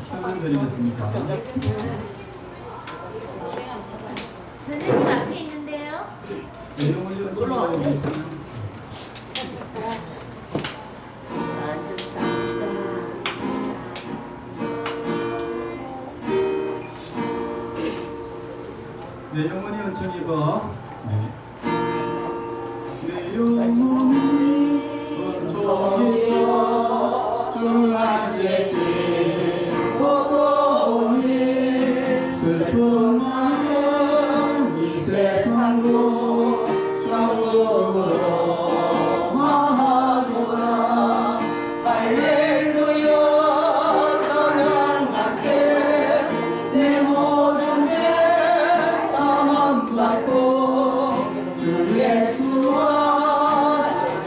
찬양 드리겠습니다. 선생님 앞에 있는데요. 내용을 좀 불러오겠습니다. 내 영혼이 은총이고 내 영혼이 은총이고 주한제지 보고니 슬픈 마음 이 세상도 천국으로 마하노라 할렐루야 찬양하세 내 모든 내 받고 주 예수와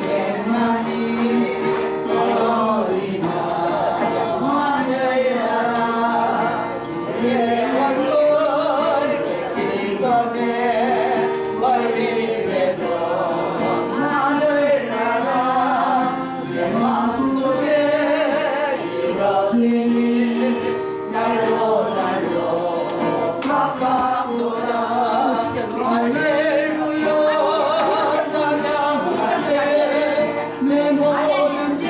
행하니 너희가 하늘 나라 주의 얼굴 기선에 멀리 배도 하늘 나라 내 마음속에 이루어지니 날로 날로 가깝도다 할렐루야 찬양하세 내 모든 죄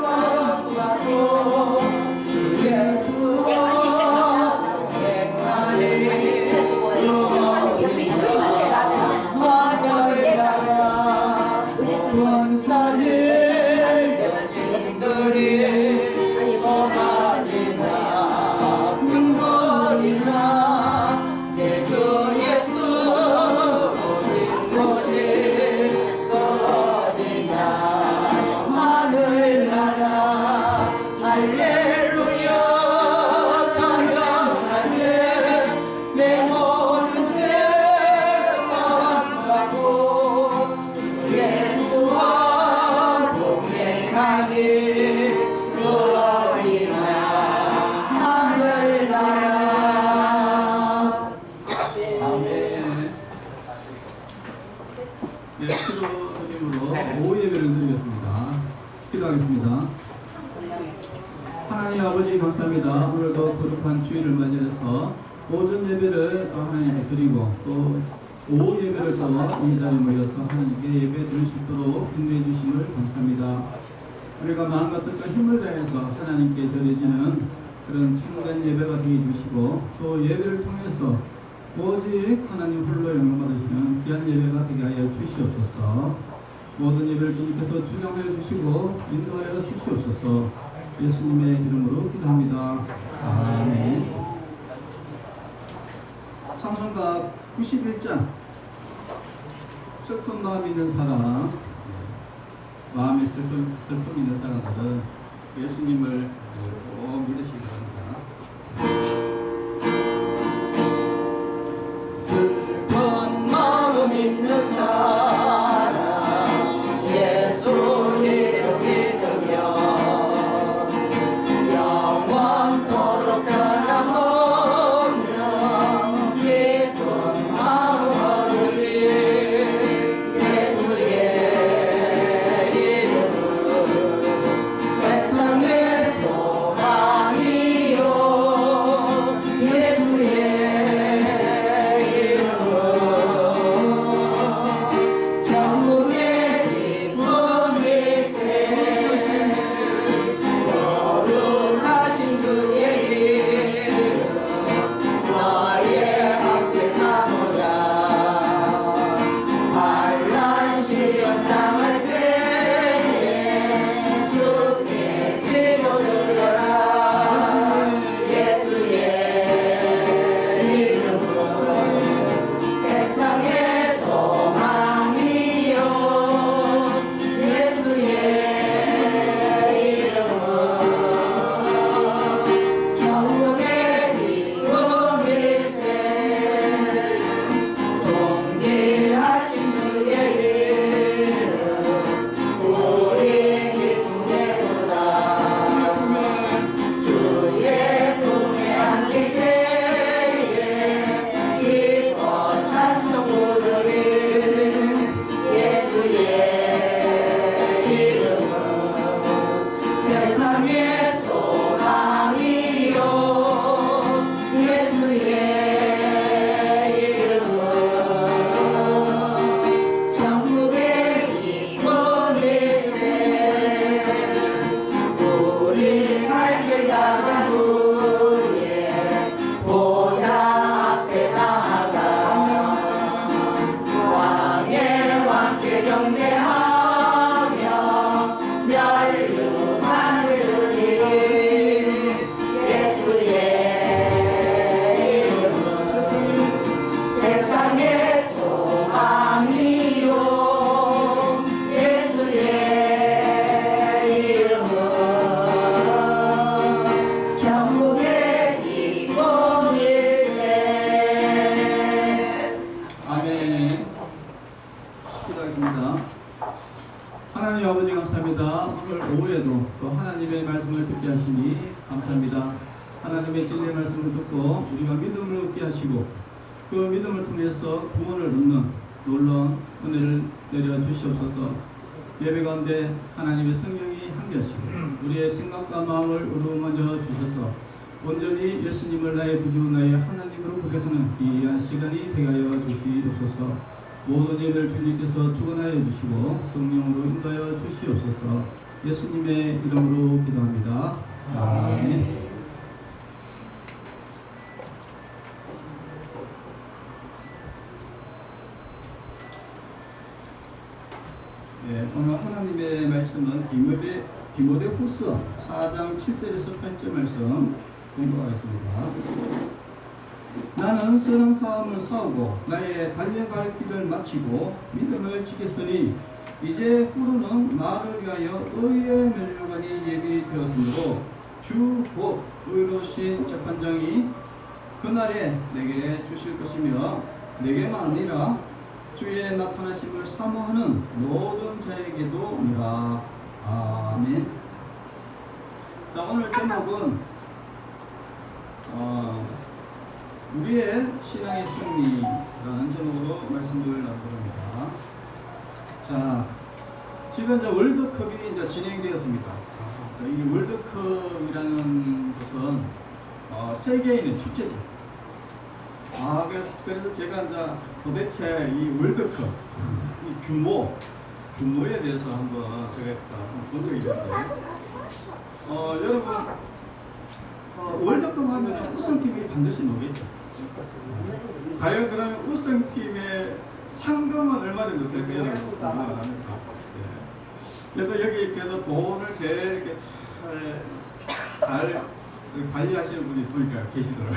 사함받고 주 예수와 행하니 하늘나라 원사들 여진들이 소망이나 눈거리나 내 주 예수 오신 곳이 또 어디나 하늘나라 할렐루야 찬양하세 내 모든 죄 사함받고 예수와 동행하니 너희나 하늘나라. 아멘. 네, 기도드림으로 오후 예배를 드리겠습니다. 기도하겠습니다. 하나님 아버지 감사합니다. 오늘도 거룩한 주일을 맞이해서 오전 예배를 하나님께 드리고 또 오후 예배를 또 이 자리에 모여서 하나님께 예배 드릴 수 있도록 인도해 주심을 감사합니다. 우리가 마음과 뜻과 힘을 다해서 하나님께 드려지는 그런 참된 예배가 되게 해주시고 또 예배를 통해서 오직 하나님 홀로 영광받으시는 귀한 예배가 되게 하여 주시옵소서. 모든 예배를 주님께서 주장하여 주시고 인도하여 주시옵소서. 예수님의 이름으로 기도합니다. 아멘. 찬송가 91장 슬픈 마음 있는 사람, 마음에 슬픔 있는 사람들은 예수님을 꼭 믿으시기 바랍니다. 슬픈 마음 있는 사람 예수 이름 믿으며 영원토록 변함없는 기쁜 마음 얻으리 예수의 이름은 세상의 소망이 경배하며 멸류관을 드리리 예수의 이름은 세상의 소망이요 예수의 이름은 천국의 기쁨일세. 아멘. 기도하겠습니다. 하나님 아버지 감사합니다. 오늘 오후에도 또 하나님의 말씀을 듣게 하시니 감사합니다. 하나님의 진리의 말씀을 듣고 우리가 믿음을 얻게 하시고 그 믿음을 통해서 구원을 얻는 놀라운 은혜를 내려 주시옵소서. 예배 가운데 하나님의 성령이 함께하시고 우리의 생각과 마음을 어루만져 주셔서 온전히 예수님을 나의 구주 나의 하나님으로 고백하는 이 귀한 시간이 되게 하여 주시옵소서. 모든 예배를 주님께서 주관하여 주시고 성령으로 인도하여 주시옵소서. 예수님의 이름으로 기도합니다. 아멘. 네, 오늘 하나님의 말씀은 디모데후서 4장 7절에서 8절 말씀 공부하겠습니다. 나는 선한 싸움을 싸우고 나의 달려갈 길을 마치고 믿음을 지켰으니 이제 후로는 나를 위하여 의의 면류관이 예비되었으므로 주 곧 의로우신 재판장이 그날에 내게 주실 것이며 내게만 아니라 주의 나타나심을 사모하는 모든 자에게도니라. 아멘. 자, 오늘 제목은 우리의 신앙의 승리라는 제목으로 말씀을 나누고자 합니다. 자, 지금 이제 월드컵이 이제 진행되었습니다. 이 월드컵이라는 것은 세계인의 축제죠. 그래서 제가 이제 도대체 이 월드컵 이 규모에 대해서 한번 제가 본 적이 있는데, 여러분 월드컵 하면 우승팀이 반드시 나오겠죠. 과연 그러면 우승팀의 상금은 얼마 정도 될까요? 그래도 여기 그래도 돈을 제일 이렇게 잘 관리하시는 분이 보니까 계시더라고요.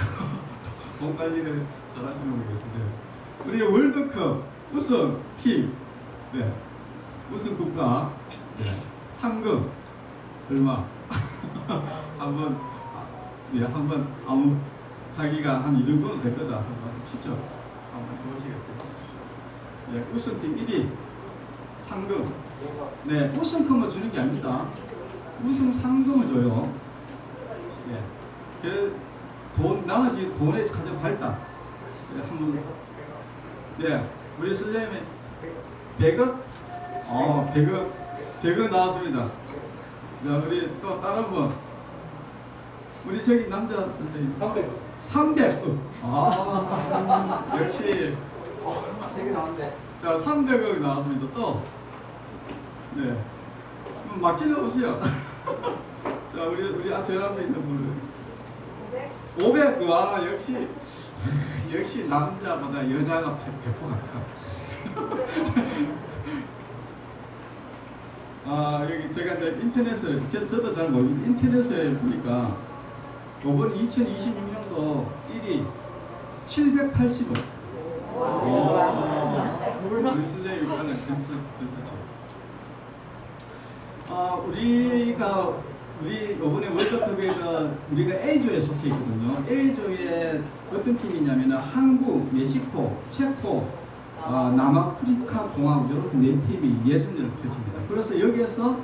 돈 관리를 잘 하시는 분이 계신데, 우리 월드컵 우승팀, 네, 우승 국가, 네, 상금 얼마? 한번 아무 자기가 한 이 정도는 될 거다 한번 추측 한번 해보시겠어요? 네, 우승팀 1위 상금. 네, 우승금을 주는 게 아닙니다. 우승 상금을 줘요. 네, 그 나머지 돈에 가장 발달. 네, 한번. 네, 우리 선생님이 100억? 100억 나왔습니다. 자, 우리 또 다른 분. 우리 저기 남자 선생님. 300억. 역시. 세개 나왔네. 자, 300억 나왔습니다. 또. 네. 막 질러보세요. 자, 우리 제 앞에 있는 분은 500. 와, 역시 남자보다 여자가 100%가 커. 여기 제가 이제 인터넷을, 저도 잘 모르겠는데, 인터넷에 보니까, 이번 2026년도 1위 780억. 우리 선생님이 하는 괜찮죠. 우리 이번에 월드컵에서 우리가 A조에 속해 있거든요. A조에 어떤 팀이냐면 한국, 멕시코, 체코, 남아프리카 공화국 이렇게 4팀이 예선전을 펼칩니다. 그래서 여기에서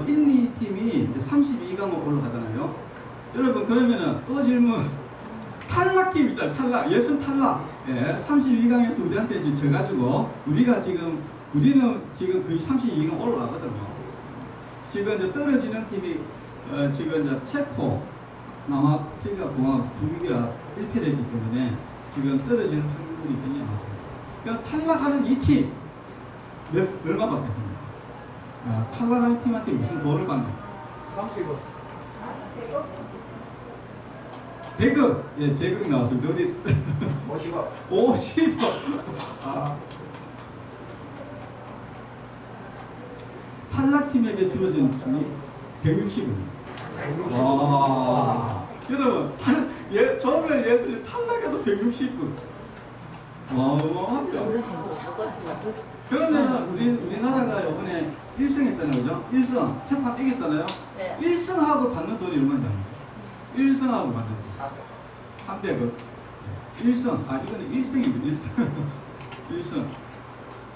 1, 2팀이 32강으로 올라가잖아요. 여러분, 그러면은 또 질문. 탈락팀 있잖아요. 탈락. 예선 탈락. 예, 32강에서 우리한테 지금 져가지고 우리는 지금 거의 32강 올라가거든요. 지금 이제 떨어지는 팀이 지금 이제 체코, 남아프리카 공화국 두 개가 1패를 했기 때문에 지금 떨어지는 확률이 굉장히 많습니다. 그러니까 탈락하는 이 팀 얼마 받겠습니까? 탈락하는 팀한테 무슨 돈을 받나? 30억. 100억. 예, 100억 나왔습니다. 우리 50억. 50억. 탈락팀에게 주어진 팀이 160분. 와. 여러분, 정말 예술이 탈락해도 160분. 어마어마하죠. 그러면 우리나라가 이번에 1승 했잖아요. 그죠? 1승. 재판 이겼잖아요. 네. 1승하고 받는 돈이 얼마인지 압니까? 1승하고 받는 돈. 300원. 1승. 아, 이거는 1승입니다. 1승. 1승.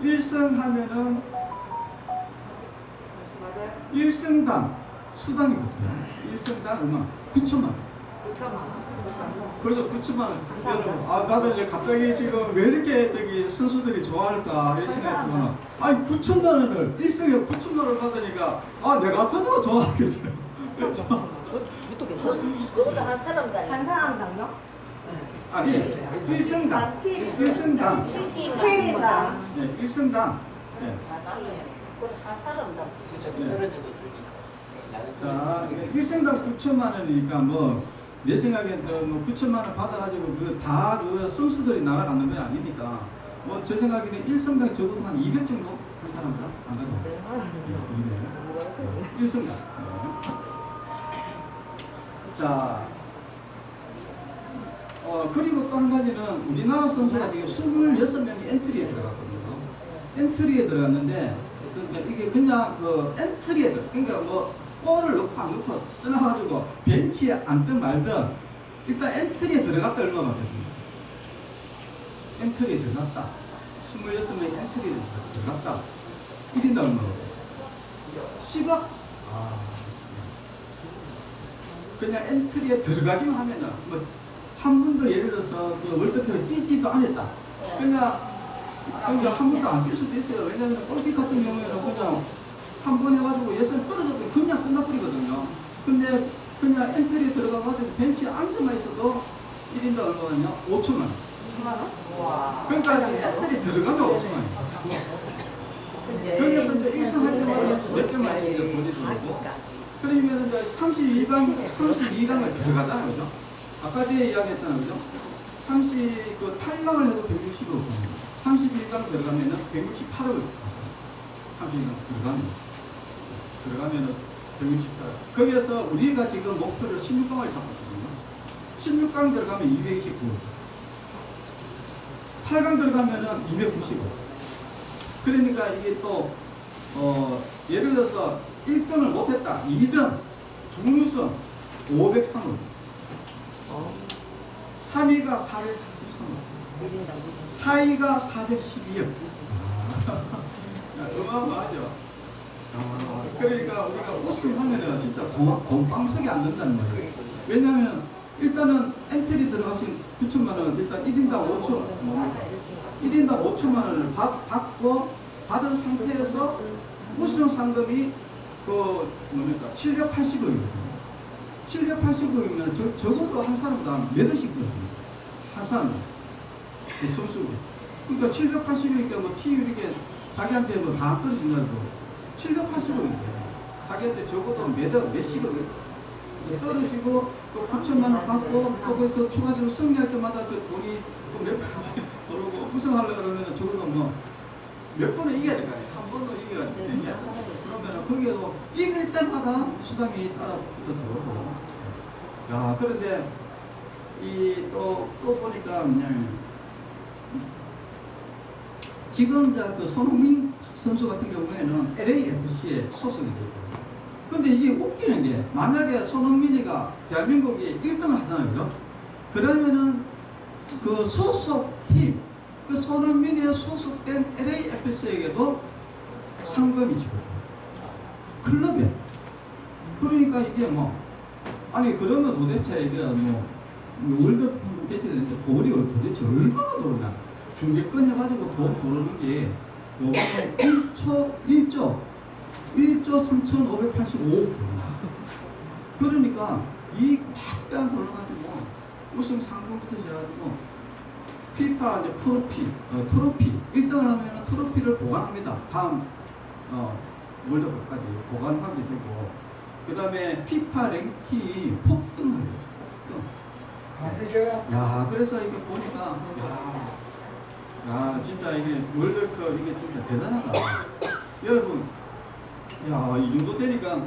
1승 하면은 1승당 수당이 붙어요. 1승당 얼마? 9천만 원. 9천만 원. 그래서 9천만 원. 감사합니다. 여러분, 나도 이제 갑자기 지금 왜 이렇게 선수들이 좋아할까 이런 생각이 들어요. 아니 9천만 원을 1승에 9천만 원을 받으니까 내가 같아도 좋아하겠어요. 그렇죠? 그거보다 한 사람당. 한 사람당요? 아니 1승당. 1승당. 팀당. 네, 1승당. 네. 그걸 한 사람당. 자, 1승당 9천만 원이니까 내 생각엔 뭐 9천만 원 받아가지고 그 선수들이 날아가는 건 아니니까 제 생각에는 1승당 적어도 한 200 정도 한 사람들 안 가죠. 1승당. 자, 그리고 또 한 가지는 우리나라 선수가 지금 26명이 엔트리에 들어갔거든요. 엔트리에 들어갔는데 이게 그냥 엔트리에 그러니까 골을 넣고 안 넣고 떠나가지고 벤치에 앉든 말든 일단 엔트리에 들어갔다 얼마 받겠습니까? 엔트리에 들어갔다. 26명이 엔트리에 들어갔다. 1인당 얼마 받겠습니까? 10억? 그냥 엔트리에 들어가기만 하면은 한 번도 예를 들어서 월드컵에 뛰지도 않았다. 그냥 한 번도 안 뛸 수도 있어요. 왜냐하면 올림픽 같은 경우에는 그냥 한 번 해가지고 예선 떨어져도 그냥 끝나버리거든요. 근데 그냥 엔트리에 들어가가지고 벤치에 앉아만 있어도 1인당 얼마냐? 5천만 원. 5만 원? 와. 그러니까 엔트리에 들어가면 5천만 원. 거기서 이제 1승 할 때마다 몇 개만 이제 돈이 들어오고 그러면 이제 32강을 들어가잖아요. 그죠? 아까 전에 이야기했잖아요. 그죠? 탈락을 해도 160억. 31강 들어가면은 168억. 32강 들어가면은 168억. 거기에서 우리가 지금 목표를 16강을 잡았거든요. 16강 들어가면 229억. 8강 들어가면은 295억. 그러니까 이게 또, 예를 들어서 1등을 못했다. 2등, 준우승 503억. 3위가 433억. 4위가 412억. 어마어마하죠. 그러니까 우리가 우승하면은 진짜 돈 빵석이 안 된다는 거예요. 왜냐하면 일단은 엔트리 들어가신 9천만 원, 일단 1인당 1인당 5천만 원을 받은 상태에서 우승 상금이 780억이거든요. 780억이면 적어도 한 사람당 몇 원씩 들었습니다. 한 사람. 선수고. 그러니까 780억이니까 팀 이렇게 자기한테 다 떨어진다고 780억인데 자기한테 적어도 몇십억 떨어지고 또 9천만 원 받고 또 추가적으로 승리할 때마다 그 돈이 또 몇 번씩 들어오고 우승하려고 그러면 적어도 몇 번을 이겨야 될 거 아니에요. 한 번도 이겨야 되냐. 그러면 거기에도 이길 때마다 수당이 따라 붙어들어오고. 야, 그런데 또 보니까 지금 그 손흥민 선수 같은 경우에는 LAFC에 소속이 되어 있거든요. 근데 이게 웃기는 게 만약에 손흥민이가 대한민국이 1등을 하잖아요. 그죠? 그러면은 그 소속팀, 그 손흥민이 소속된 LAFC에게도 상금이 지거든요. 클럽에. 그러니까 이게 아니 그러면 도대체 이게 월드컵 개최되는데 볼이 도대체 얼마나 돌냐? 중계권 해가지고 돈 벌는 게 요번에 1조 3,585억. 그러니까 이 막대한 돈을 가지고 우승 상금부터 해가지고 피파 이제 트로피 1등을 하면 트로피를 보관합니다. 다음 월드컵까지 보관하게 되고 그 다음에 피파 랭킹이 폭등해요. 야, 그래서 이게 보니까 야, 진짜 이게 월드컵 이게 진짜 대단하다. 여러분, 야, 이 정도 되니까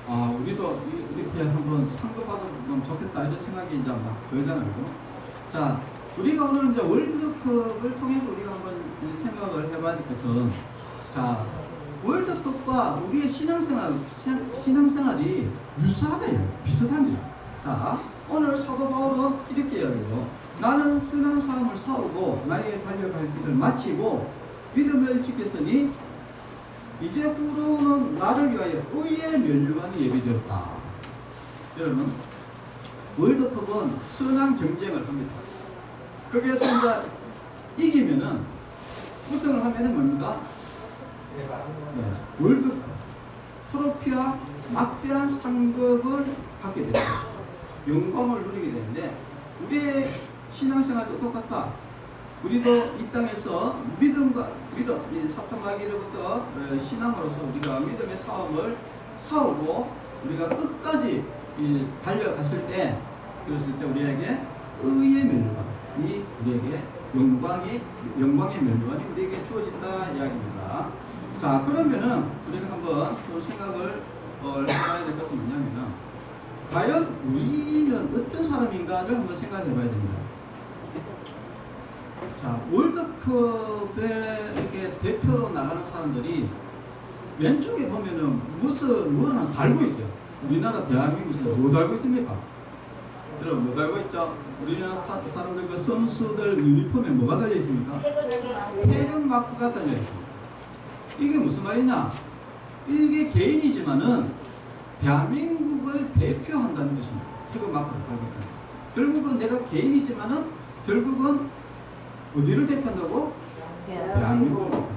우리도 이렇게 한번 상급받으면 좋겠다 이런 생각이 이제 막 들잖아요. 자, 우리가 오늘 이제 월드컵을 통해서 우리가 한번 생각을 해봐야 될 것은, 자, 월드컵과 우리의 신앙생활이 유사하다, 비슷한지. 자, 오늘 사도 바울은 이렇게 이야기해요. 나는 선한 싸움을 싸우고 나의 달려갈 길을 마치고 믿음을 지켰으니 이제 후로는 나를 위하여 의의 면류관이 예비되었다. 여러분, 월드컵은 선한 경쟁을 합니다. 거기에서 이제 이기면은, 우승을 하면은 뭡니까? 네, 월드컵 트로피와 막대한 상급을 받게 됩니다. 영광을 누리게 되는데, 우리의 신앙생활도 똑같다. 우리도 이 땅에서 믿음, 이 사탄 마귀로부터 신앙으로서 우리가 믿음의 싸움을 싸우고 우리가 끝까지 달려갔을 때, 그랬을 때 우리에게 의의 면류관이, 우리에게 영광의 면류관이 우리에게 주어진다 이야기입니다. 자, 그러면은 우리가 한번 그 생각을 해봐야 될 것은 뭐냐면은, 과연 우리는 어떤 사람인가를 한번 생각해 봐야 됩니다. 자, 월드컵에 이렇게 대표로 나가는 사람들이 왼쪽에 보면은 뭘 하나 달고 있어요. 우리나라 대한민국에서 뭐 달고 있습니까? 여러분, 뭐 달고 있죠? 우리나라 사람들 그 선수들 유니폼에 뭐가 달려 있습니까? 태극 마크가 달려 있습니다. 이게 무슨 말이냐? 이게 개인이지만은 대한민국을 대표한다는 뜻입니다. 태극 마크를 달고 있다. 결국은 내가 개인이지만은 결국은 어디를 대표한다고? 대한민국.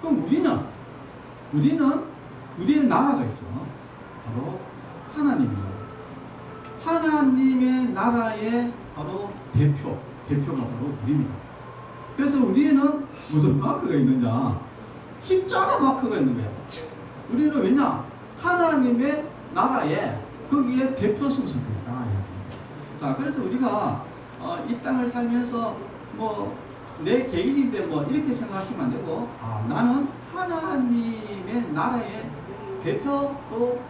그럼 우리는 우리의 나라가 있죠. 바로 하나님입니다. 하나님의 나라의 바로 대표가 바로 우리입니다. 그래서 우리는 무슨 마크가 있느냐? 십자가 마크가 있는 거야. 우리는 왜냐? 하나님의 나라에 거기에 대표 성수입니다. 자, 그래서 우리가 이 땅을 살면서 뭐 내 개인인데 뭐 이렇게 생각하시면 안 되고, 나는 하나님의 나라의 대표로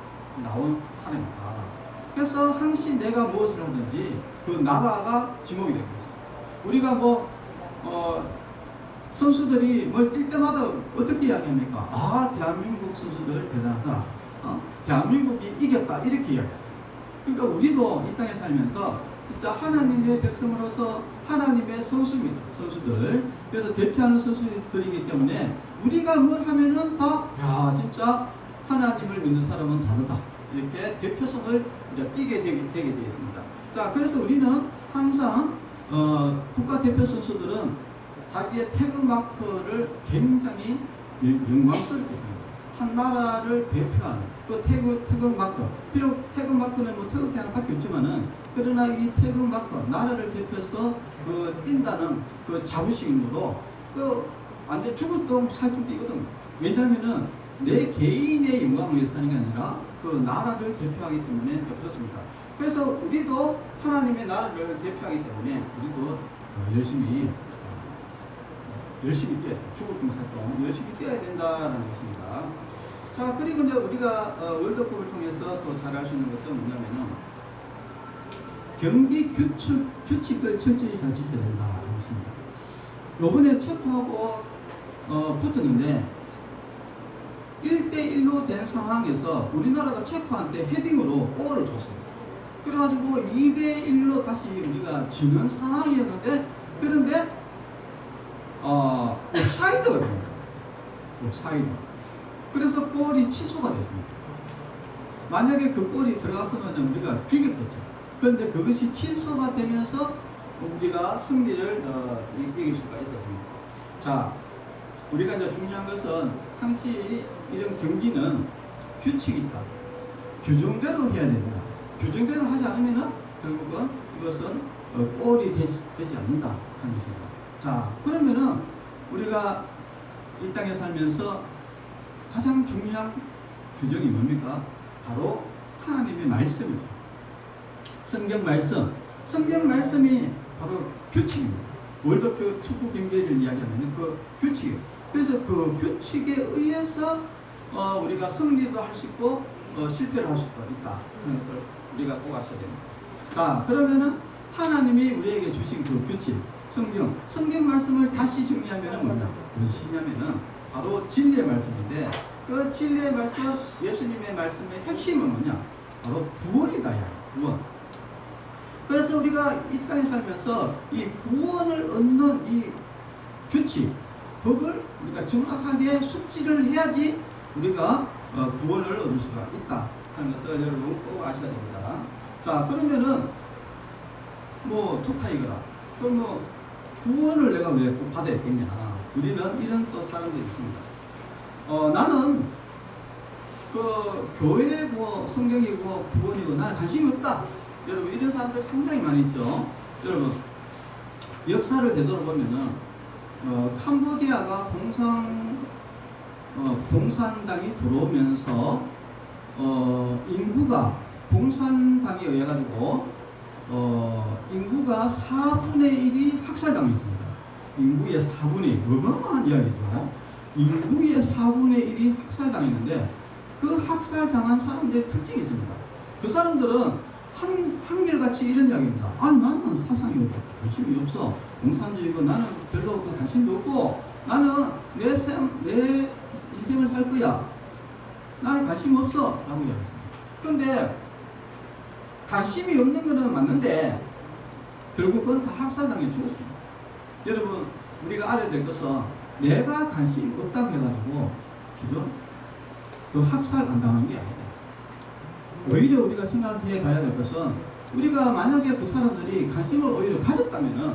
나온 사람이다. 그래서 항시 내가 무엇을 하든지 그 나라가 지목이 됩니다. 우리가 선수들이 뭘 뛸 때마다 어떻게 이야기합니까? 대한민국 선수들 대단하다. 대한민국이 이겼다. 이렇게 이야기해요. 그러니까 우리도 이 땅에 살면서 진짜 하나님의 백성으로서 하나님의 선수입니다. 선수들. 그래서 대표하는 선수들이기 때문에 우리가 뭘 하면은 진짜 하나님을 믿는 사람은 다르다. 이렇게 대표성을 이제 띠게 되게 되겠습니다. 자, 그래서 우리는 항상 국가대표 선수들은 자기의 태극 마크를 굉장히 영광스럽게 씁니다. 한 나라를 대표하는 그 태극 마크. 비록 태극 마크는 뭐 태극기 하나밖에 없지만은, 그러나 이 태극 마크, 나라를 대표해서 뛴다는 그 자부심으로 완전 죽을 똥 살좀 뛰거든. 왜냐면은 내 개인의 영광을 위해서 하는 게 아니라 그 나라를 대표하기 때문에 그렇습니다. 그래서 우리도 하나님의 나라를 대표하기 때문에 우리도 열심히 뛰어야 돼. 죽을 똥 살똥 열심히 뛰어야 된다는 것입니다. 자, 그리고 이제 우리가 월드컵을 통해서 또 잘 알 수 있는 것은 뭐냐면은, 경기 규칙을 철저히 잘 지켜야 된다는 것입니다. 요번에 체코하고 붙었는데 1대1로 된 상황에서 우리나라가 체코한테 헤딩으로 골을 줬어요. 그래가지고 2대1로 다시 우리가 지는 상황이었는데, 그런데 옵사이드가 됩니다. 옵사이드. 그래서 골이 취소가 됐습니다. 만약에 그 골이 들어갔으면 우리가 비겼겠죠. 그런데 그것이 취소가 되면서 우리가 승리를 이길 수가 있었습니다. 자, 우리가 이제 중요한 것은 항시 이런 경기는 규칙이 있다. 규정대로 해야 됩니다. 규정대로 하지 않으면은 결국은 이것은 골이 되지 않는다 하는 것입니다. 자, 그러면은 우리가 이 땅에 살면서 가장 중요한 규정이 뭡니까? 바로 하나님의 말씀입니다. 성경 말씀이 바로 규칙입니다. 월드컵 축구 경기를 이야기하면 그 규칙이에요. 그래서 그 규칙에 의해서 우리가 승리도 할 수 있고 실패를 할 수도 있다 하는 것을 우리가 꼭 아셔야 됩니다. 자, 그러면은 하나님이 우리에게 주신 그 규칙, 성경 말씀을 다시 정리하면은 뭐냐? 무엇이냐면은 바로 진리의 말씀인데, 그 진리의 말씀, 예수님의 말씀의 핵심은 뭐냐? 바로 구원이다, 야, 구원. 그래서 우리가 이 땅에 살면서 이 구원을 얻는 이 규칙, 법을 우리가 정확하게 숙지를 해야지 우리가 구원을 얻을 수가 있다 하는 것을 여러분 꼭 아셔야 됩니다. 자, 그러면은 뭐 투타이거라. 그럼 뭐 구원을 내가 왜 꼭 받아야 되냐? 우리는 이런 또 사람들이 있습니다. 나는 그 교회고 성경이고 구원이고 나는 관심이 없다. 여러분 이런 사람들 상당히 많이 있죠. 여러분 역사를 되돌아보면은 캄보디아가 공산당이 들어오면서 인구가 공산당에 의해 가지고 인구가 4분의 1이 학살당했습니다. 인구의 4분의 1, 어마어마한 이야기죠. 인구의 4분의 1이 학살당했는데 그 학살당한 사람들의 특징이 있습니다. 그 사람들은 한결같이 이런 이야기입니다. 아니 나는 사상이 관심이 없어. 공산주의고 나는 별로 관심도 없고 나는 내 인생을 살 거야. 나는 관심 없어. 라고 이야기했습니다. 그런데 관심이 없는 것은 맞는데 결국은 다 학살당해 죽었습니다. 여러분 우리가 알아야 될 것은 내가 관심 없다고 해가지고 지금 그 학살 안 당한 게 아니다. 오히려 우리가 생각해 봐야 될 것은 우리가 만약에 그 사람들이 관심을 오히려 가졌다면은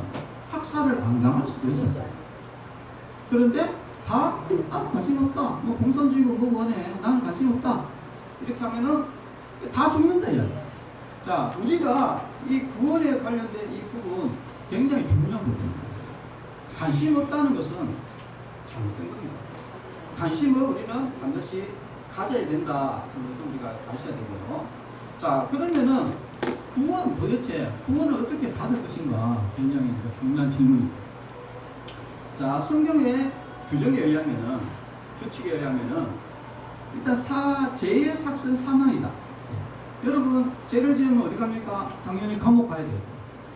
학살을 안 당할 수도 있었어요. 그런데 다 관심 없다. 뭐 공산주의고 뭐고 하네. 나는 관심 없다. 이렇게 하면은 다 죽는다 이야기. 자, 우리가 이 구원에 관련된 이 부분 굉장히 중요한 부분입니다. 관심 없다는 것은 잘못된 겁니다. 관심을 우리는 반드시 가져야 된다 하는 것을 우리가 아셔야 되고요. 자, 그러면은 구원 도대체 구원을 어떻게 받을 것인가 굉장히 중요한 질문입니다. 자, 성경의 규정에 의하면은 규칙에 의하면은 일단 죄의 삭은 사망이다. 여러분 죄를 지으면 어디 갑니까? 당연히 감옥 가야 돼요.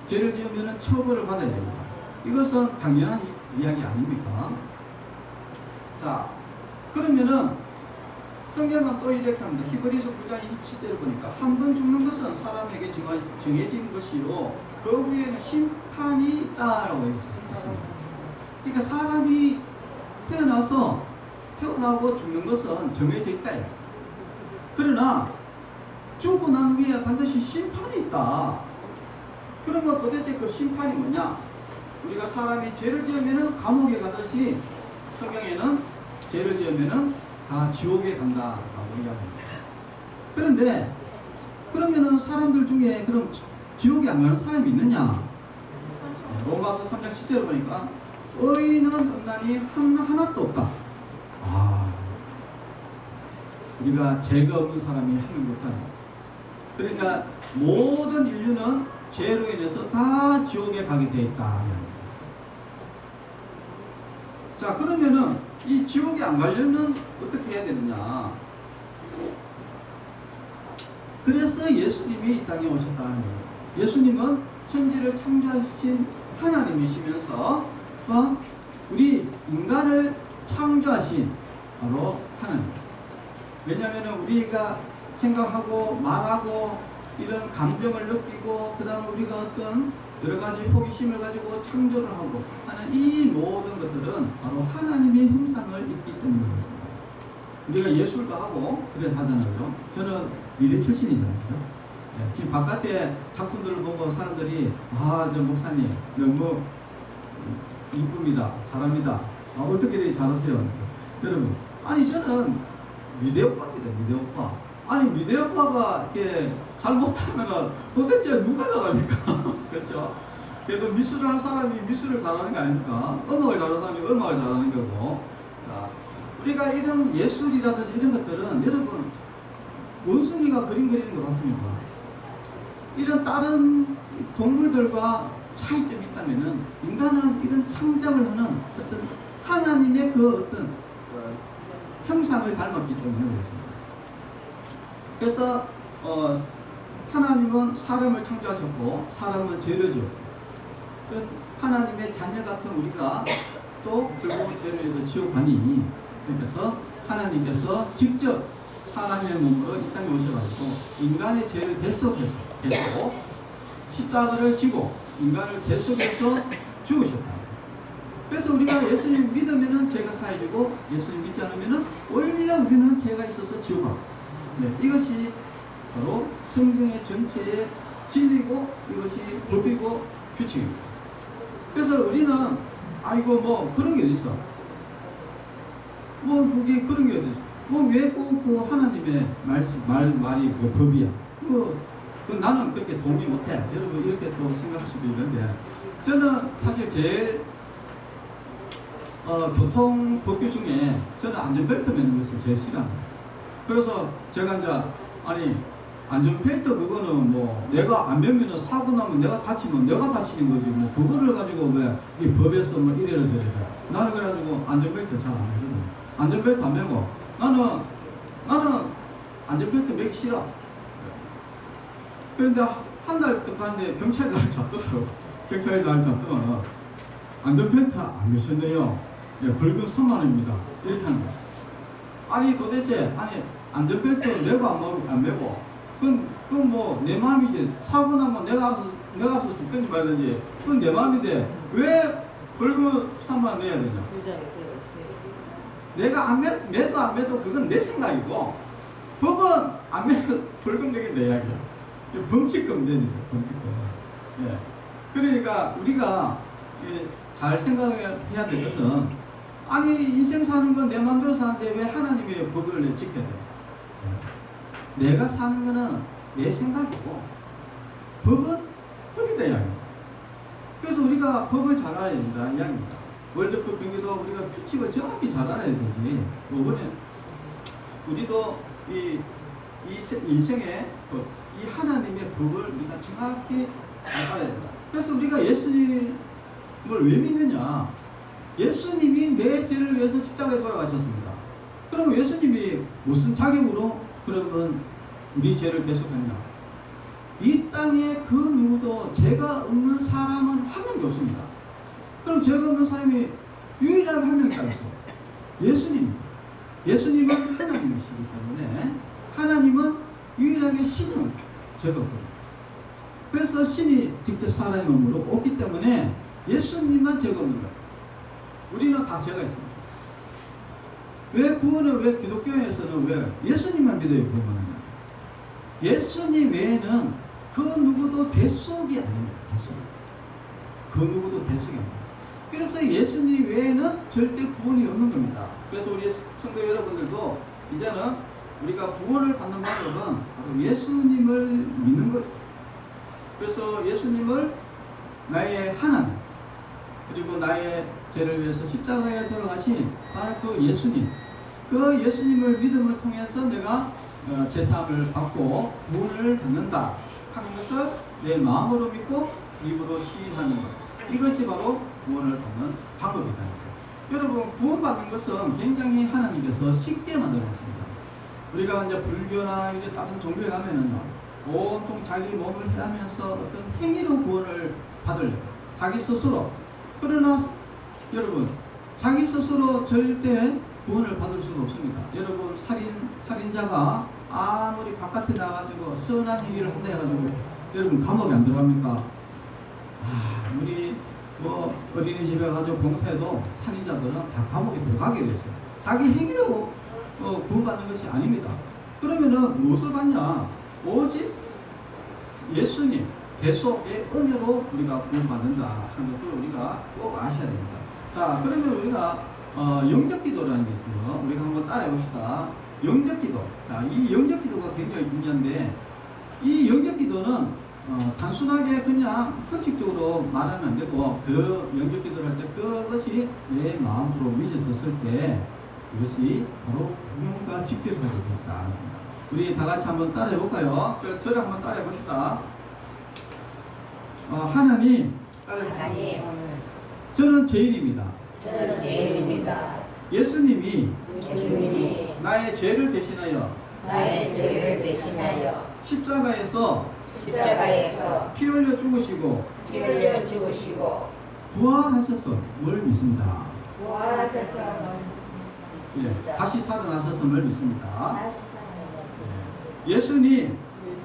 죄를 지으면은 처벌을 받아야 됩니다. 이것은 당연한 이야기 아닙니까? 자, 그러면은 성경은 또 이렇게 합니다. 히브리서 9장 27절을 보니까 한 번 죽는 것은 사람에게 정해진 것이요 그 후에는 심판이 있다라고 얘기했습니다. 그러니까 사람이 태어나고 죽는 것은 정해져 있다. 그러나 죽고 난 후에 반드시 심판이 있다. 그러면 도대체 그 심판이 뭐냐? 우리가 사람이 죄를 지으면은 감옥에 가듯이 성경에는 죄를 지으면은 다 지옥에 간다라고 이야기합니다. 그런데 그러면은 사람들 중에 그럼 지옥에 안 가는 사람이 있느냐? 로마서 3장 10절을 보니까 의인은 없나니 하나도 없다. 우리가 죄가 없는 사람이 한 명도 없다는 거예요. 그러니까 모든 인류는 죄로 인해서 다 지옥에 가게 돼 있다. 자, 그러면은 이 지옥에 안 가려면 어떻게 해야 되느냐? 그래서 예수님이 이 땅에 오셨다는 거예요. 예수님은 천지를 창조하신 하나님이시면서 우리 인간을 창조하신 바로 하나님. 왜냐하면 우리가 생각하고 말하고 이런 감정을 느끼고 그 다음에 우리가 어떤 여러 가지 호기심을 가지고 창조를 하고 하는 이 모든 것들은 바로 하나님의 형상을 입기 때문입니다. 우리가 예술도 하고 그래 하잖아요. 저는 미대 출신이잖아요. 네, 지금 바깥에 작품들을 보고 사람들이 저 목사님 너무 이쁩니다. 잘합니다. 어떻게 이렇게 잘하세요? 여러분, 아니 저는 미대 오빠입니다. 미대 오빠. 아니 미대 오빠가 이렇게 잘 못하면은 도대체 누가 잘합니까? 그렇죠? 그래도 미술을 하는 사람이 미술을 잘하는 게 아닙니까? 음악을 잘하는 사람이 음악을 잘하는 거고. 자, 우리가 이런 예술이라든지 이런 것들은 여러분 원숭이가 그림 그리는 거 같습니까? 이런 다른 동물들과 차이점이 있다면은 인간은 이런 창작을 하는 어떤 하나님의 그 어떤 형상을 닮았기 때문에 그렇습니다. 그래서 하나님은 사람을 창조하셨고 사람은 죄를 지었고 하나님의 자녀 같은 우리가 또 결국 죄를 해서 지옥 가니 그래서 하나님께서 직접 사람의 몸으로 이 땅에 오셔가지고 인간의 죄를 대속해서 십자가를 지고 인간을 대속해서 죽으셨다. 그래서 우리가 예수님 믿으면은 죄가 사해지고 예수님 믿지 않으면은 원래 우리는 죄가 있어서 지옥 가고 이것이 바로 성경의 전체의 진리고 이것이 법이고 규칙입니다. 그래서 우리는 아이고 뭐 그런 게 어딨어? 뭐 그게 그런 게 어딨어? 뭐왜 꼭 그 하나님의 말이 그 법이야? 그 나는 그렇게 동의 못해. 여러분 이렇게 또 생각할 수도 있는데 저는 사실 제일 교통 법규 중에 저는 안전벨트 매는 것을 제일 싫어합니다. 그래서 제가 이제 아니 안전벨트 그거는 뭐 내가 안 매면 사고 나면 내가 다치면 내가 다치는 거지 뭐 그거를 가지고 왜 이 법에서 뭐 이래라 저래라 나는 그래가지고 안전벨트 잘 안 매거든. 안전벨트 안 매고 나는 안전벨트 매기 싫어. 그런데 한 달 또 가는데 경찰이 나를 잡더라고. 경찰이 나를 잡더만 안전벨트 안 매셨네요. 예, 벌금 3만 원입니다. 이렇게 하는 거야. 아니 도대체 안전벨트 매고 안 매고 그건 뭐 내 마음이지. 사고 나면 내가 가서 죽든지 말든지 그건 내 마음인데 왜 벌금 3만 원 내야 되냐. 부장이 들어있어요. 내가 매도 안 매도 그건 내 생각이고 법은 안 매도 벌금 내긴 내 이야기야. 범칙금 내니까 범칙금. 예. 그러니까 우리가 잘 생각해야 될 것은 아니 인생 사는 건 내 마음대로 사는데 왜 하나님의 법을 지켜야 돼? 내가 사는 거는 내 생각이고 법은 법이다 이야기입니다. 그래서 우리가 법을 잘 알아야 된다 이야기입니다. 월드컵 경기도 우리가 규칙을 정확히 잘 알아야 되지. 이번에 우리도 이 인생의 법, 이 하나님의 법을 우리가 정확히 잘 알아야 된다. 그래서 우리가 예수님을 왜 믿느냐? 예수님이 내 죄를 위해서 십자가에 돌아가셨습니다. 그럼 예수님이 무슨 자격으로 그러면 우리 죄를 대속했냐? 이 땅에 그 누구도 죄가 없는 사람은 한 명도 없습니다. 그럼 죄가 없는 사람이 유일하게 한 명이 있어. 예수님입니다. 예수님은 하나님이시기 때문에 하나님은 유일하게 신은 죄가 없거든요. 그래서 신이 직접 사람의 몸으로 오기 때문에 예수님만 죄가 없는 거예요. 우리는 다 죄가 있습니다. 왜 구원을 왜 기독교에서는 왜 예수님만 믿어야 구원하느냐? 예수님 외에는 그 누구도 대속이 아닙니다. 대속. 그 누구도 대속이 아닙니다. 그래서 예수님 외에는 절대 구원이 없는 겁니다. 그래서 우리 성도 여러분들도 이제는 우리가 구원을 받는 방법은 바로 예수님을 믿는 것. 그래서 예수님을 나의 하나님 그리고 나의 죄를 위해서 십자가에 돌아가신 바로 그 예수님. 그 예수님을 믿음을 통해서 내가 제사함을 받고 구원을 받는다 하는 것을 내 마음으로 믿고 입으로 시인하는 것. 이것이 바로 구원을 받는 방법이다. 여러분 구원받는 것은 굉장히 하나님께서 쉽게 만들어놨습니다. 우리가 이제 불교나 이제 다른 종교에 가면은 온통 자기 몸을 해하면서 어떤 행위로 구원을 받으려고 자기 스스로. 그러나 여러분 자기 스스로 절대 구원을 받을 수가 없습니다. 여러분 살인자가 아무리 바깥에 나가지고 선한 행위를 한다 해가지고 여러분 감옥에 안 들어갑니까? 우리 뭐 어린이집에 가지고 봉사해도 살인자들은 다 감옥에 들어가게 되었어요. 자기 행위로 구원받는 것이 아닙니다. 그러면은 무엇을 받냐? 오직 예수님 대속의 은혜로 우리가 구원받는다 하는 것을 우리가 꼭 아셔야 됩니다. 자, 그러면 우리가 영접기도라는 게 있어요. 우리가 한번 따라해 봅시다. 영접기도. 자, 이 영접기도가 굉장히 중요한데 이 영접기도는 단순하게 그냥 형식적으로 말하면 안 되고 그 영접기도를 할 때 그것이 내 마음으로 맺어졌을 때 이것이 바로 구원과 직결하게 됐다. 우리 다 같이 한번 따라해 볼까요? 저를 한번 따라해 봅시다. 하나님, 하나님, 저는 죄인입니다. 저는 죄인입니다. 예수님이 예수님이 나의 죄를 대신하여 나의 죄를 대신하여 십자가에서 십자가에서 피 흘려 죽으시고 피 흘려 죽으시고 부활하셨음을 믿습니다. 부활하셔서 예, 다시 살아나셨음을 믿습니다. 예수님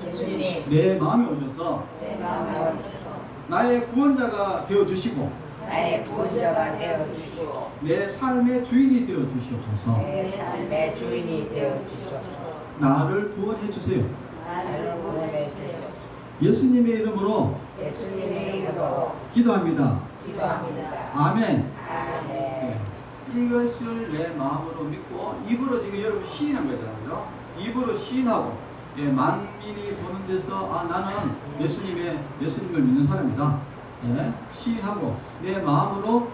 예수님 내 마음에 오셔서 내 마음에 오셔서 나의 구원자가 되어주시고 나의 구원자가 되어주시고 내 삶의 주인이 되어주시옵소서. 내 삶의 주인이 되어주셔서 나를 구원해 주세요. 나를 구원해 주시옵소서. 예수님의 이름으로 예수님의 이름으로 기도합니다. 기도합니다. 아멘. 아멘. 네. 이것을 내 마음으로 믿고 입으로 지금 여러분 시인한 거잖아요. 입으로 시인하고 예, 만민이 보는 데서 아 나는 예수님을 믿는 사람이다. 예, 시인하고 내 마음으로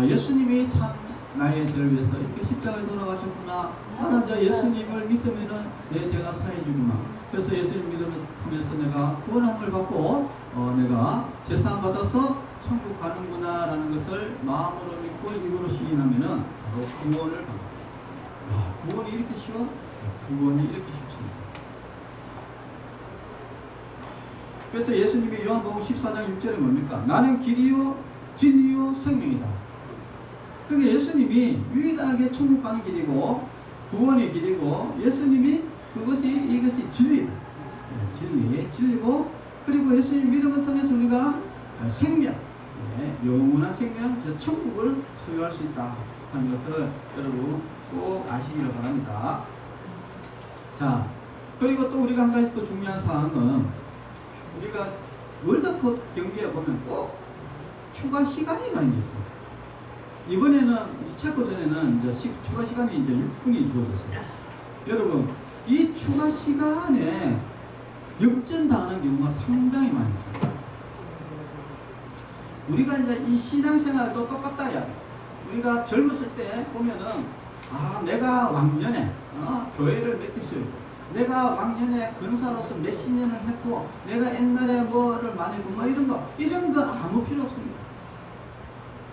예수님이 참 나의 죄를 위해서 이렇게 십자가에 돌아가셨구나. 나는 저 예수님을 믿으면은 내 죄가 사해지구나. 그래서 예수님 믿으면서 내가 구원함을 받고 내가 제사함 받아서 천국 가는구나라는 것을 마음으로 믿고 입으로 시인하면은 바로 구원을 받는다. 구원이 이렇게 쉬워? 구원이 이렇게 쉽습니다. 그래서 예수님이 요한복음 14장 6절에 뭡니까? 나는 길이요 진리요 생명이다. 그러니까 예수님이 유일하게 천국 가는 길이고 구원의 길이고 예수님이 이것이 진리다. 진리고 그리고 예수님 믿음을 통해서 우리가 생명, 영원한 생명, 천국을 소유할 수 있다 하는 것을 여러분 꼭 아시기를 바랍니다. 자, 그리고 또 우리가 한 가지 또 중요한 사항은 우리가 월드컵 경기에 보면 꼭 추가 시간이라는 게 있어요. 이번에는 체코전에는 이제 추가 시간이 이제 6분이 주어졌어요. 여러분, 이 추가 시간에 역전당하는 경우가 상당히 많이 있어요. 우리가 이제 이 신앙생활도 똑같다. 야. 우리가 젊었을 때 보면은 내가 왕년에 교회를 몇 개 세우고 내가 왕년에 근사로서 몇십 년을 했고 내가 옛날에 뭐를 많이 했고 이런 거 아무 필요 없습니다.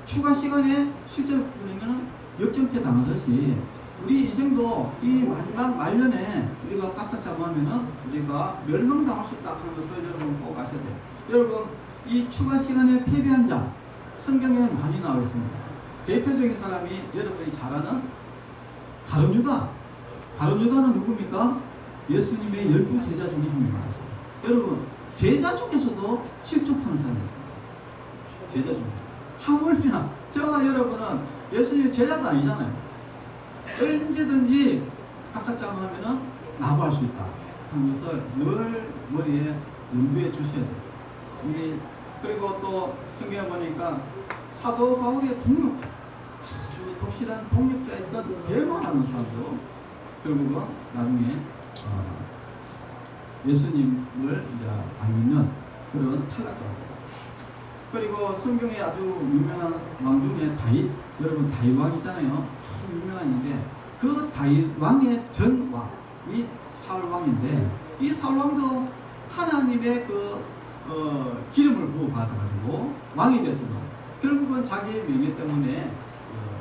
추가 시간에 실제로 보면은 역전패 당하듯이 우리 인생도 이 마지막 말년에 우리가 까딱잡으면은 우리가 멸망당할 수 있다 하는 것을 여러분 꼭 아셔야 돼요. 여러분 이 추가 시간에 패배한 자 성경에 많이 나와 있습니다. 대표적인 사람이 여러분이 잘 아는 가룟유다. 가룟유다는 누굽니까? 예수님의 12제자 중에 한 명이었어요. 여러분 제자 중에서도 실족하는 사람이 있습니다. 제자 중에 하물며 저와 여러분은 예수님의 제자도 아니잖아요. 언제든지 깍깍장하면은 낙오할 수 있다 하는 것을 늘 머리에 염두에 주셔야 돼요. 그리고 또 성경에 보니까 사도 바울의 동력자, 아주 독실한 동력자였던 대만하는 사람도 결국은 나중에 예수님을 이제 안 믿는 그런 탈락자입니다. 그리고 성경에 아주 유명한 왕 중에 다윗, 여러분 다윗 왕 있잖아요. 아주 유명한인데 그 다윗 왕의 전 왕이 사울 왕인데 이 사울 왕도 하나님의 기름을 부어 받아가지고 왕이 됐지만 결국은 자기의 명예 때문에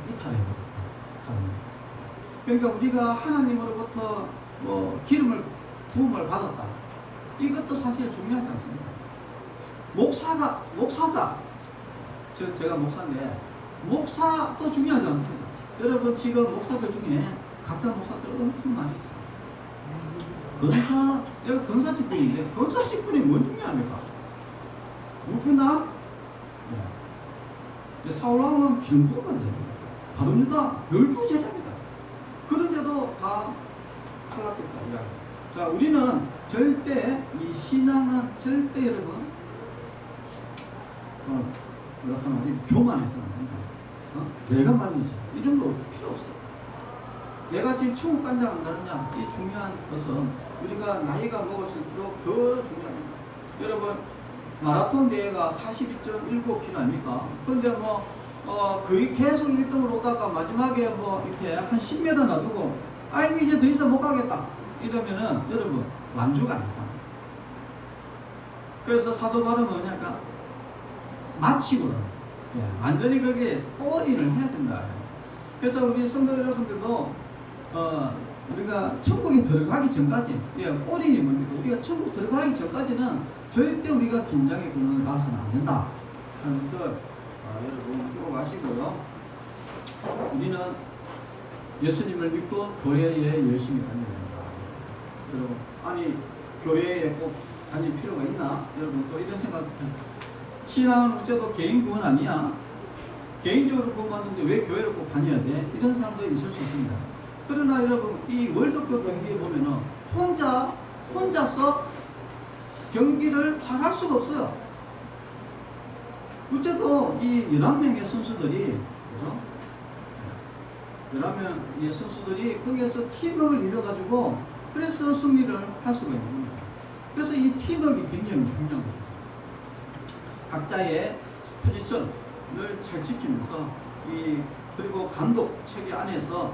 이탈해버렸다. 그러니까 우리가 하나님으로부터 기름을 부음을 받았다. 이것도 사실 중요하지 않습니다. 목사다. 제가 목사인데 목사도 중요하지 않습니다. 여러분 지금 목사들 중에 각자 목사들 엄청 많이 있어요. 여기 건사 직분인데 건사 직분이 뭔 중요합니까? 누구나 사울왕은 기름 부음을 받아야 됩니다. 가룟유다 12제자입니다. 그런데도 다 탈락했다. 자, 우리는 절대 이 신앙은 절대 여러분 뭐라고 하나 교만해서는 안 된다. 내가 말이지 이런 거 필요 없어. 내가 지금 천국 간다 안 가느냐 이 중요한 것은 우리가 나이가 먹을수록 더 중요합니다. 여러분 마라톤 대회가 42.19km 아닙니까? 근데 거의 계속 1등으로 오다가 마지막에 이렇게 한 10m 놔두고 아이고 이제 더 이상 못 가겠다 이러면은 여러분 완주가 아니다. 그래서 사도 바울은 뭐냐까 마치고 완전히 그게 꼬리를 해야 된다. 그래서 우리 성도 여러분들도 우리가 천국에 들어가기 전까지, 예, 꼬리니 뭡니까? 우리가 천국 들어가기 전까지는 절대 우리가 긴장의 군을 가서는 안 된다 하면서 여러분 꼭 아시고요. 우리는 예수님을 믿고 교회에 열심히 다녀야 된다. 여러분, 아니 교회에 꼭 다닐 필요가 있나? 여러분 또 이런 생각. 신앙은 어째도 개인 구원 아니야? 개인적으로 구원받는데 왜 교회를 꼭 다녀야 돼? 이런 사람도 있을 수 있습니다. 그러나 여러분 이 월드컵 경기에 보면은 혼자서 경기를 잘 할 수가 없어요. 어째도 이 11명의 선수들이, 그죠? 11명의 선수들이 거기에서 팀워크를 이뤄가지고 그래서 승리를 할 수가 있는 겁니다. 그래서 이 팀워크가 굉장히 중요한 거죠. 각자의 포지션을 잘 지키면서 그리고 감독 체계 안에서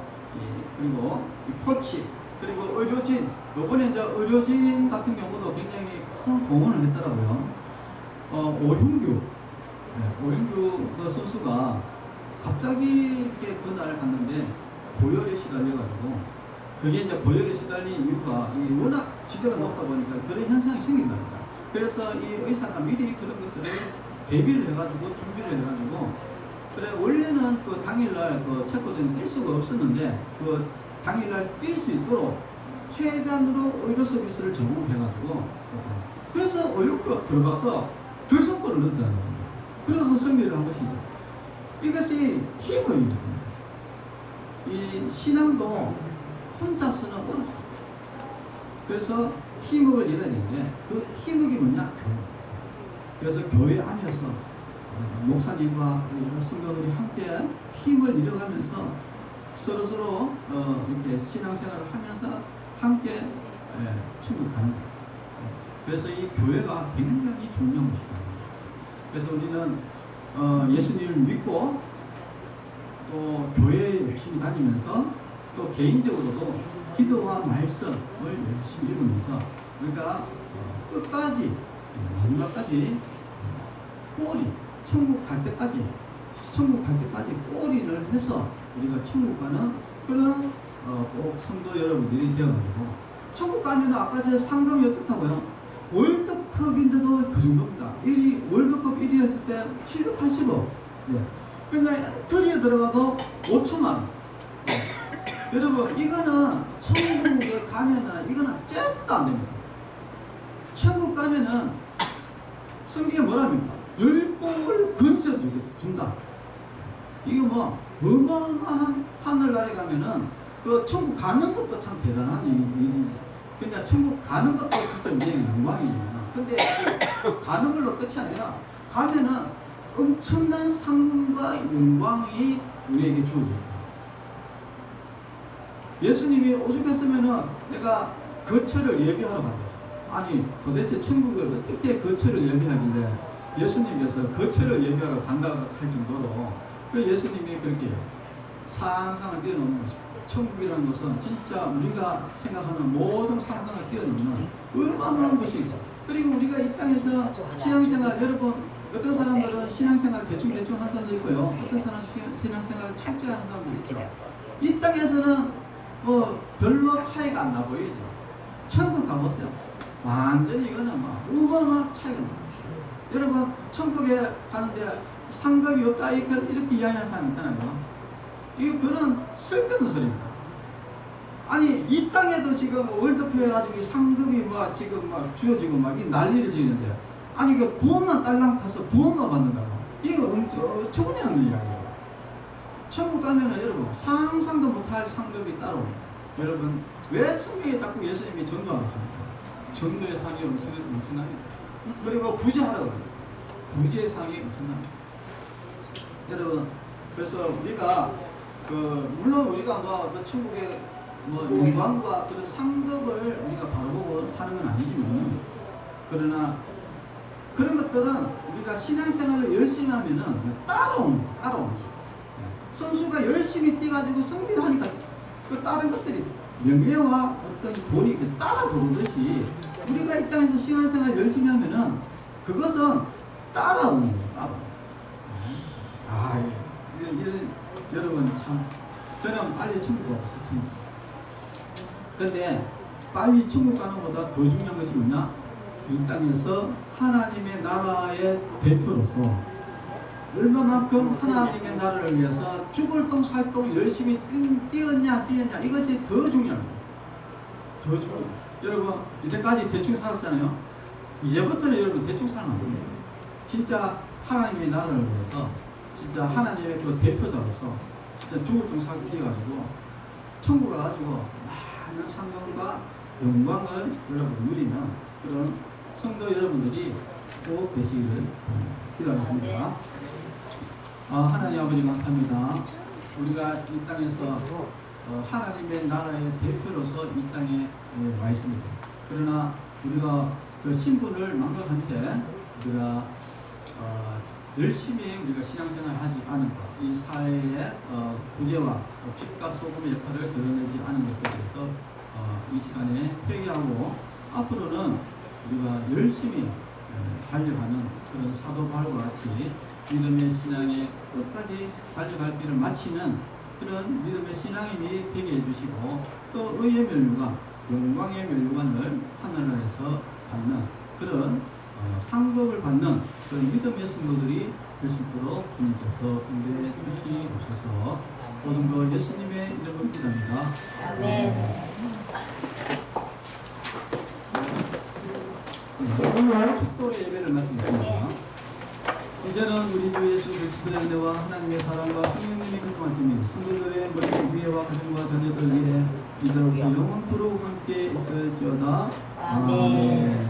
그리고 코치 그리고 의료진, 요번에 이제 의료진 같은 경우도 굉장히 큰 공헌을 했더라고요. 오윤규 그 선수가 갑자기 이렇게 그날 갔는데 고열에 시달려가지고, 그게 이제 고열에 시달린 이유가 워낙 지대가 높다 보니까 그런 현상이 생긴답니다. 그래서 이 의사가 미리 그런 것들을 대비를 해가지고 준비를 해가지고, 그래 원래는 그 당일날 그 체코전에 뛸 수가 없었는데 그 당일날 뛸 수 있도록 최대한으로 의료 서비스를 제공해가지고, 그래서 의료가 들어가서 결승골을 넣었다는 겁니다. 그래서 승리를 한 것이죠. 이것이 팀워크입니다. 이 신앙도 혼자서는 어렵습니다. 그래서 팀워크를 이뤄야 되는데 그 팀워크가 뭐냐? 교회. 그래서 교회 안에서 목사님과 성도들이 함께 팀을 이뤄가면서 서로서로 이렇게 신앙생활을 하면서 함께 충족하는 거예요. 그래서 이 교회가 굉장히 중요한 것입니다. 그래서 우리는 예수님을 믿고 또 교회에 열심히 다니면서 또 개인적으로도 기도와 말씀을 열심히 읽으면서 우리가 끝까지 마지막까지 꼬리 천국 갈 때까지 꼬리를 해서 우리가 천국 가는 그런 꼭 성도 여러분들이 되어가지고, 천국 가면 아까 제 상금이 어떻다고요? 월드컵인데도 그 정도입니다. 월드컵 1위 했을 때 780억. 예. 그러니까 엔트리에 들어가도 5천만 원. 예. 여러분 이거는 천국에 가면은 이거는 잽도 안 됩니다. 천국 가면은 성경에 뭐랍니까? 10복을 건져 준다. 이거 뭐 어마어마한 하늘나라에 가면은 그 천국 가는 것도 참 대단한 일이지. 그러니까 천국 가는 것도 진짜 우리에게 영광이잖아. 근데 가는 걸로 끝이 아니라 가면은 엄청난 상금과 영광이 우리에게 주어져요. 예수님이 오죽했으면은 내가 거처를 예비하러 갔어. 아니 도대체 천국을 어떻게 거처를 예비하길래 예수님께서 거처를 예비하러 간다고 할 정도로 그 예수님이 그렇게 상상을 뛰어넘는 것입니다. 천국이라는 것은 진짜 우리가 생각하는 모든 상상을 뛰어넘는 어마어마한 것이죠. 그리고 우리가 이 땅에서 신앙생활, 여러분 어떤 사람들은 신앙생활 대충 하는 사람도 있고요. 어떤 사람은 신앙생활 철저히 하는 사람도 있죠. 이 땅에서는 뭐 별로 차이가 안 나 보이죠. 천국 가보세요. 완전히 이거는 막 어마어마한 차이가 나요. 여러분 천국에 가는데 상급이 없다 이렇게 이야기하는 사람 있잖아요. 이거 그런 쓸데없는 소리입니다. 아니 이 땅에도 지금 월드컵 해가지고 상급이 막 지금 막 주어지고 막 이 난리를 지는데, 아니 그 구원만 딸랑 가서 구원만 받는다고, 이거 어처구니없는 이야기예요. 천국 가면은 여러분 상상도 못할 상급이 따로. 여러분 왜 성경에 자꾸 예수님이 전도하십니까? 전도의 상이 엄청납니다. 그리고 구제하라고 해요. 구제의 상이 엄청납니다. 여러분 그래서 우리가 물론 우리가 뭐 천국의 뭐 영광과 그런 상급을 우리가 바라보고 사는 건 아니지만, 그러나 그런 것들은 우리가 신앙생활을 열심히 하면은 따라오는 거예요. 선수가 열심히 뛰어가지고 승리를 하니까 그 다른 것들이 명예와 어떤 돈이 따라 들어오듯이 우리가 이 땅에서 신앙생활 열심히 하면은 그것은 따라오는 거예요. 여러분 참 저는 빨리 천국 가고 싶습니다. 근데 빨리 천국 가는 것보다 더 중요한 것이 뭐냐? 이 땅에서 하나님의 나라의 대표로서 얼마만큼 하나님의 나라를 위해서 죽을 똥 살 똥 열심히 뛰었냐 이것이 더 중요합니다. 더 중요해요. 여러분 이제까지 대충 살았잖아요. 이제부터는 여러분 대충 살면 안 됩니다. 진짜 하나님의 나라를 위해서 진짜 하나님의 그 대표자로서 진짜 죽을 똥 살 뛰어가지고 천국 가가지고 많은 상명과 영광을 여러분 누리는 그런 성도 여러분들이 꼭 되시기를 기도하겠습니다. 하나님 아버지 감사합니다. 우리가 이 땅에서 하나님의 나라의 대표로서 이 땅에 와 있습니다. 그러나 우리가 그 신분을 망각한 채 우리가 열심히 우리가 신앙생활을 하지 않은 것, 이 사회의 구제와 빛과 소금의 역할을 드러내지 않은 것에 대해서 이 시간에 회개하고 앞으로는 우리가 열심히 달려가는 그런 사도 바울과 같이 믿음의 신앙에 끝까지 달려갈 길을 마치는 그런 믿음의 신앙인이 되게 해주시고 또 의의 멸류관, 영광의 멸류관을 하늘나라에서 받는 그런 상급을 받는 그런 믿음의 성도들이 될 수 있도록 주님께서 인도해 주시옵소서. 모든 것 예수님의 이름으로 기도합니다. 아멘. 오늘 축도의 예배를 마치겠습니다. 이제는 우리 주 예수 그리스도의 은혜와 하나님의 사랑과 성령님의 교통하심이 성도들의 모든 위해와 가정과 자녀들 위해 이제로부터 영원토록 함께 있을지어다. 아멘.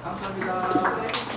감사합니다.